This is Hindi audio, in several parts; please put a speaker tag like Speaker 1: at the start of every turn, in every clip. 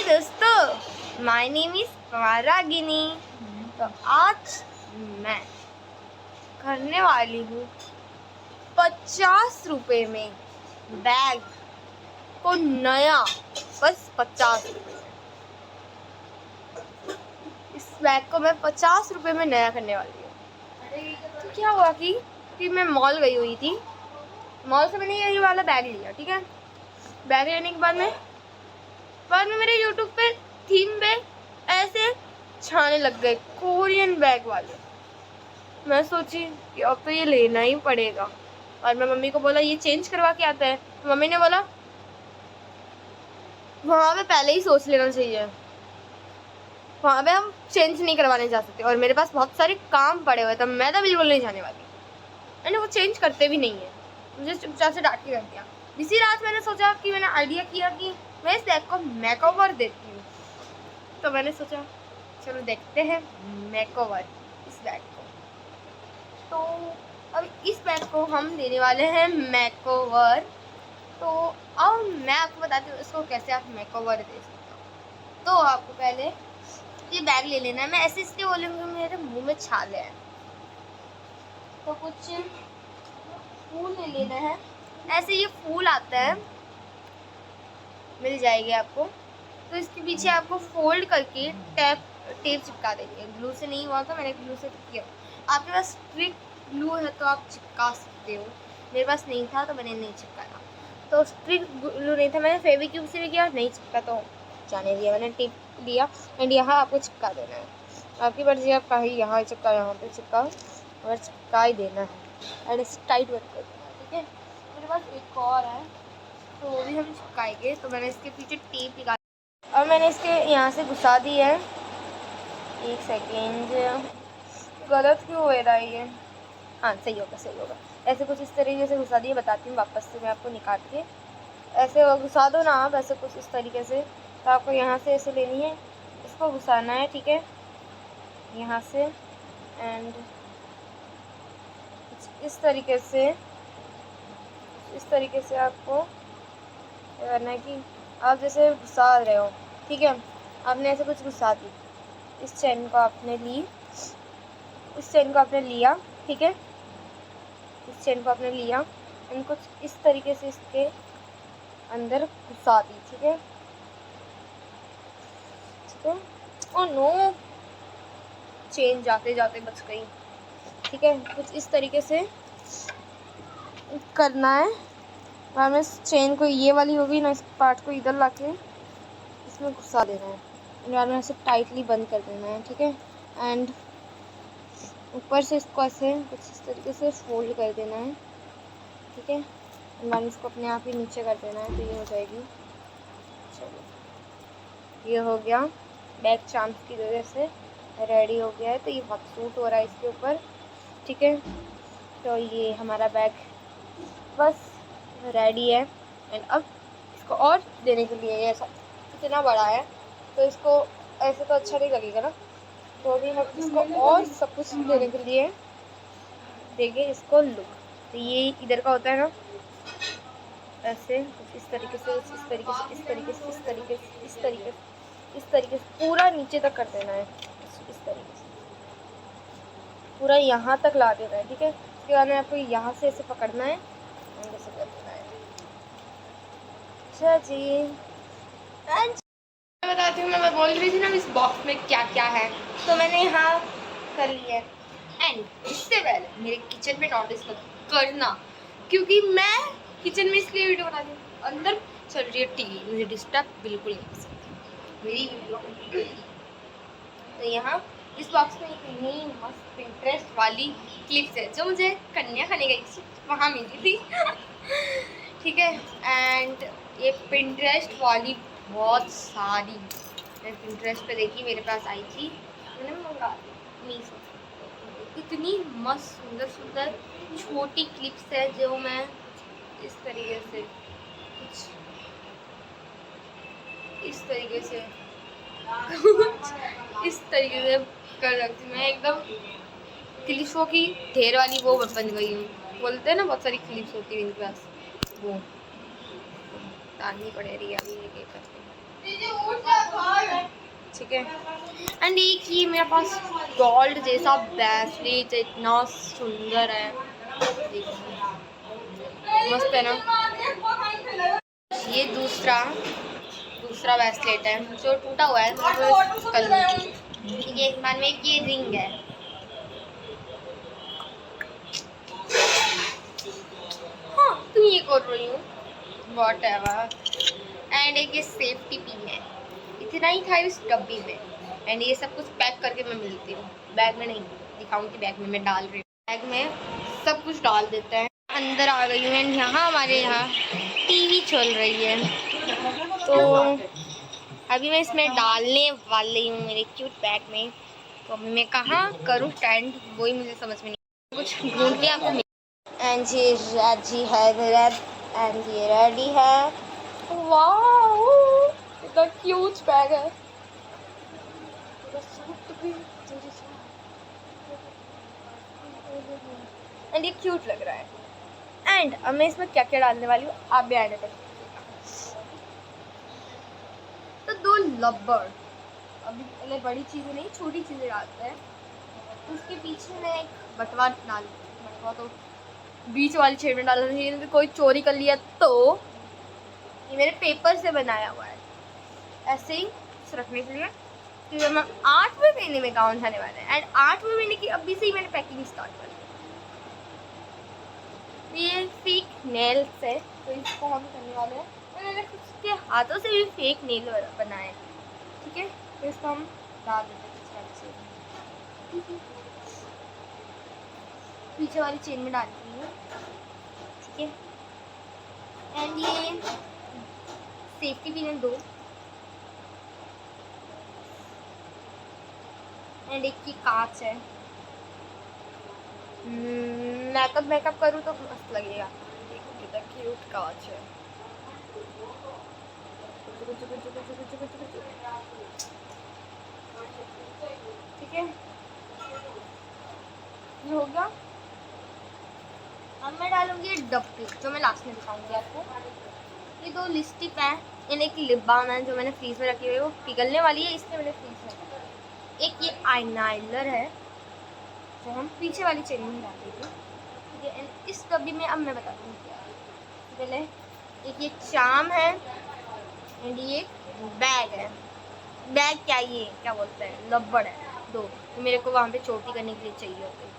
Speaker 1: दोस्तों, माय नेम इज रागिनी। तो आज मैं करने वाली हूँ 50 रुपये में बैग को नया, बस 50 रुपये में। इस बैग को मैं 50 रुपये में नया करने वाली हूँ। तो क्या हुआ कि मैं मॉल गई हुई थी। मॉल से मैंने ये वाला बैग लिया, ठीक है। बैग लेने के बाद में मेरे यूट्यूब पे थीम पे ऐसे छाने लग गए कोरियन बैग वाले। मैं सोची कि अब तो ये लेना ही पड़ेगा, और मैं मम्मी को बोला ये चेंज करवा के आता है। तो मम्मी ने बोला वहाँ पे पहले ही सोच लेना चाहिए, वहाँ पे हम चेंज नहीं करवाने जा सकते, और मेरे पास बहुत सारे काम पड़े हुए थे। मैं तो बिल्कुल नहीं जाने वाली। मैंने वो चेंज करते भी नहीं है, मुझे चुपचाप से डांट के कर दिया। इसी रात मैंने सोचा कि मैंने आइडिया किया कि मैं इस बैग को मेकओवर देती हूँ। तो मैंने सोचा चलो देखते हैं मेकओवर इस बैग को। तो अब इस बैग को हम देने वाले हैं मेकओवर। तो अब मैं आपको बताती हूँ इसको कैसे आप मेकओवर दे सकते हो। तो आपको पहले ये बैग ले लेना है। मैं ऐसे इसलिए बोलूँगी मेरे मुंह में छाले हैं। तो कुछ फूल ले लेना है। ऐसे ये फूल आता है, मिल जाएगी आपको। तो इसके पीछे आपको फोल्ड करके टेप चिपका देंगे। ग्लू से नहीं हुआ तो मैंने ग्लू से किया। आपके पास स्ट्रिक ग्लू है तो आप चिपका सकते हो। मेरे पास नहीं था तो मैंने नहीं चिपकाया। तो स्ट्रिक ग्लू नहीं था, मैंने फेविक्विक से भी किया, नहीं चिपका तो जाने दिया। मैंने टेप लिया एंड यहाँ आपको चिपका देना है। आपकी मर्जी, आप कहीं यहाँ चिपका, यहाँ पे चिपका, और चिपका ही देना है एंड टाइट वर्क कर देना है, ठीक है। मेरे पास एक और है तो वो भी हम चिपकाएंगे। तो मैंने इसके पीछे टेप निकाल और मैंने इसके यहाँ से घुसा दी है। एक सेकेंड, गलत क्यों हो रहा है ये? हाँ सही होगा, सही होगा। ऐसे कुछ इस तरीके से घुसा दिए, बताती हूँ वापस से मैं आपको निकाल के। ऐसे घुसा दो ना आप, ऐसे कुछ इस तरीके से। तो आपको यहाँ से ऐसे लेनी है, इसको घुसाना है, ठीक है, यहाँ से। एंड इस तरीके से आपको करना है कि आप जैसे घुसा रहे हो, ठीक है। आपने ऐसे कुछ घुसा दी, इस चेन को आपने लिया, ठीक है। इस चेन को आपने लिया एंड कुछ इस तरीके से इसके अंदर घुसा दी, ठीक है, ठीक है। ओह नो, चेन जाते जाते बच गई, ठीक है। कुछ इस तरीके से करना है। और मैं इस चेन को, ये वाली होगी ना, इस पार्ट को इधर लाके इसमें घुसा देना है और में ऐसे टाइटली बंद कर देना है, ठीक है। एंड ऊपर से इसको ऐसे कुछ इस तरीके से फोल्ड कर देना है, ठीक है। एंड इसको अपने आप ही नीचे कर देना है, तो ये हो जाएगी। चलो ये हो गया, बैग चांस की वजह से रेडी हो गया है। तो ये बहुत सूट हो रहा है इसके ऊपर, ठीक है। तो ये हमारा बैग बस रेडी है। एंड अब इसको और देने के लिए, ऐसा इतना बड़ा है तो इसको ऐसे तो अच्छा नहीं लगेगा ना, तो अभी हम इसको और सब कुछ देने के लिए देंगे इसको लुक। तो ये इधर का होता है ना, ऐसे कुछ इस तरीके से, इस तरीके से, इस तरीके से, इस तरीके से, इस तरीके से, इस तरीके से पूरा नीचे तक कर देना है। इस तरीके से पूरा यहाँ तक ला देना है, ठीक है। उसके बाद में आपको यहाँ से ऐसे पकड़ना है, ऐसे कर देना है। अच्छा जी, मैं बताती हूँ, मैं बोल रही थी ना इस बॉक्स में क्या क्या है। तो मैंने यहाँ कर लिया है। एंड इससे पहले मेरे किचन में नोटिस करना, क्योंकि मैं किचन में इसलिए वीडियो बनाती हूँ, अंदर चल रही है टीवी, मुझे डिस्टर्ब बिल्कुल नहीं कर सकती मेरी वीडियो। तो यहाँ इस बॉक्स में एक नई मस्त पिंटरेस्ट वाली क्लिप्स है जो मुझे कन्या खाने गई थी वहाँ मिली थी ठीक है। एंड ये पिंटरेस्ट वाली बहुत सारी मैं पिंटरेस्ट पे देखी, मेरे पास आई थी, मैंने मंगा ली। इतनी मस्त सुंदर सुंदर छोटी क्लिप्स है जो मैं इस तरीके से कुछ इस तरीके से इस तरीके से कर रखती हूँ। मैं एकदम क्लिप्सों की ढेर वाली वो बन गई हूँ। बोलते हैं ना बहुत सारी क्लिप्स होती है इनके पास, वो तानी पड़े रही है अभी एक करके। ठीक है। एंड एक ये मेरे पास गोल्ड जैसा ब्रेसलेट इतना सुंदर है, मस्त है ना। ये दूसरा ब्रेसलेट है जो टूटा हुआ है, तो कल ठीक है। मान में ये रिंग है, हाँ तुम ये कर रही हूँ व्हाटएवर। एंड एक ये सेफ्टी पिन है, इतना ही था इस डब्बी में। एंड ये सब कुछ पैक करके मैं मिलती हूँ, बैग में नहीं दिखाऊंगी, बैग में मैं डाल रही हूँ। बैग में सब कुछ डाल देते हैं। अंदर आ गई हूँ एंड यहाँ हमारे यहाँ टीवी चल रही है, तो अभी मैं इसमें डालने वाली हूँ मेरे क्यूट बैग में। तो अभी मैं कहाँ करूँ स्टैंड, वही मुझे समझ में नहीं, कुछ ढूंढ लिया आपको। एंड ये रेडी है एंड ये रेडी है। वाओ इतना क्यूट बैग है, एंड ये क्यूट लग रहा है। एंड अब मैं इसमें क्या क्या डालने वाली हूँ आप भी आने पर। तो 2 लब्बर, अभी पहले बड़ी चीज़ें नहीं छोटी चीज़ें डालते हैं। तो उसके पीछे मैं एक बटवा तो बीच वाली छेड़ में डालना चाहिए, कोई चोरी कर लिया तो। ये मेरे पेपर से बनाया हुआ है, ऐसे ही रखने के लिए, क्योंकि हम 8वें महीने में गाँव जाने वाले हैं। एंड 8वें महीने की अभी से ही मैंने पैकिंग स्टार्ट कर दी। ये फेक नेल्स है, तो इसको हम करने वाले हैं। मैंने खुद के हाथों से भी फेक नेल बनाए, ठीक है। तो इसको हम डाल देते हैं पीछे वाली चेन में डालती हूँ, ठीक है। एंड ये सेफ्टी पिन 2 एंड एक की कांच है। मेकअप करूँ तो मस्त लगेगा, देखो कितना क्यूट कांच है। ठीक है, ये हो गया। अब मैं डालूंगी डब्बी, जो मैं लास्ट में दिखाऊंगी आपको। ये 2 लिपस्टिक है, एक लिप बाम है जो मैंने फ्रीज में रखी हुई है, वो पिघलने वाली है इसलिए मैंने फ्रीज में रखा। एक ये आईलाइनर है जो हम पीछे वाली चेन में डाल देंगे, ठीक है। इस डब्बी में अब मैं बताती हूँ क्या है। पहले एक ये चाम है एंड ये बैग है। बैग क्या, ये क्या बोलते हैं, लब्बड़ है 2, तो मेरे को वहाँ पे चोटी करने के लिए चाहिए होते।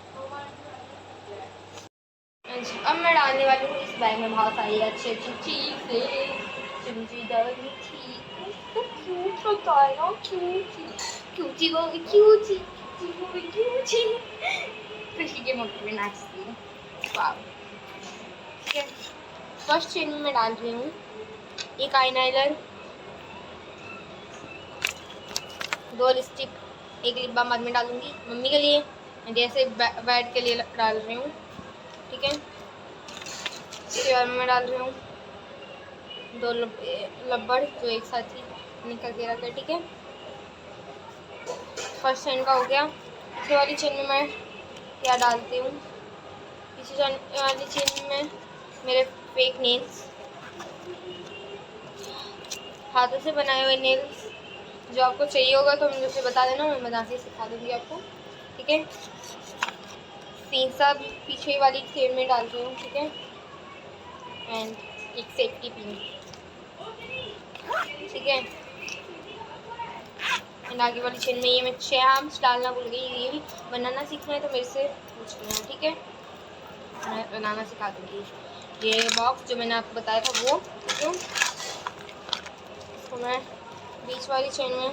Speaker 1: अब मैं डालने वाली हूँ इस बैग में बहुत सारी अच्छी चीज़ें। चिमची डालनी थी तो क्यूट होता है ना, क्यूटी वो भी क्यूटी, खुशी के मौके में नाचती है। वाह, ठीक है। फर्स्ट चेन में मैं डाल रही हूँ एक आईलाइनर, 2 लिपस्टिक, एक लिप बाम बाद में डालूंगी मम्मी के लिए, जैसे बैड के लिए डाल रही हूँ, ठीक है। इसके बाद मैं डाल रही हूँ 2 लब्बड़ जो एक साथ ही निकल के रखे, ठीक है। फर्स्ट चेन का हो गया। पीछे वाली चेन में मैं क्या डालती हूँ, पीछे वाली चेन में मेरे फेक नेल्स, हाथों से बनाए हुए नेल्स। जो आपको चाहिए होगा तो मुझे बता देना, मैं बना के सिखा दूँगी आपको, ठीक है। सीसा पीछे वाली चेन में डाल रही हूँ, ठीक है। एंड एक सेफ्टी पिन, ठीक है। एंड आगे वाली चेन में ये मैं चैम्स डालना भूल गई, ये भी बनाना सीखना है तो मेरे से पूछ लेना, ठीक है। मैं बनाना सिखा दूँगी। ये बॉक्स जो मैंने आपको बताया था वो, ठीक है। इसको मैं बीच वाली चेन में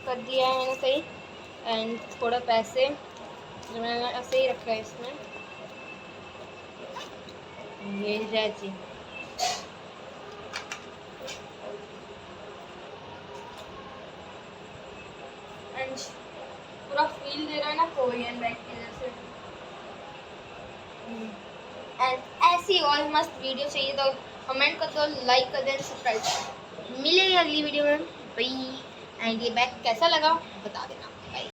Speaker 1: कर दिया है मैंने सही। एंड थोड़ा पैसे जो मैंने ऐसे ही रखा है इसमें, ये रैची, एंड पूरा फील दे रहा है ना कोरियन बैग के जैसे। एंड ऐसी और मस्त वीडियो चाहिए तो कमेंट कर दो, लाइक कर दें, सब्सक्राइब कर। मिलेंगे अगली वीडियो में, बाय। एंड ये बैग कैसा लगा बता देना।